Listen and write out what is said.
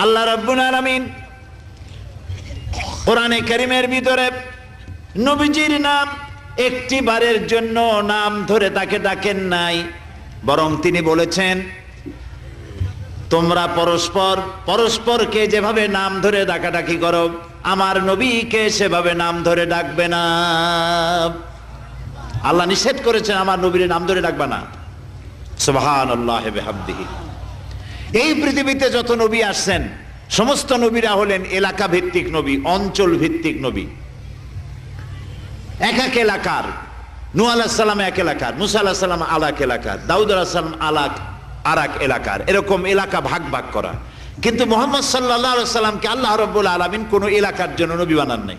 আল্লাহ রাব্বুল আলামিন কোরআনে কারীমের ভিতরে নবীজির নাম একটি বারের জন্য নাম ধরে তাকে ডাকেন নাই, বরং তিনি বলেছেন তোমরা পরস্পর পরস্পরকে যেভাবে নাম ধরে ডাকাডাকি করো আমার নবীকে সেভাবে নাম ধরে ডাকবে না। আল্লাহ নিষেধ করেছেন আমার নবীর নাম ধরে ডাকবে না। সুবহানাল্লাহি ওয়া বিহামদিহি। এই পৃথিবীতে যত নবী আসছেন সমস্ত নবীরা হলেন এলাকা ভিত্তিক নবী, অঞ্চল ভিত্তিক নবী। এক এক এলাকার, নূহ আলাইহিস সালাম এক এলাকার, মুসা আলাইহিস সালাম আলাক এলাকার, দাউদ আলাইহিস সালাম আরাক এলাকার, এরকম এলাকা ভাগ ভাগ করা। কিন্তু মুহাম্মদ সাল্লাল্লাহু আলাইহি ওয়াসাল্লামকে আল্লাহ রাব্বুল আলামিন কোন এলাকার জন্য নবী বানান নাই।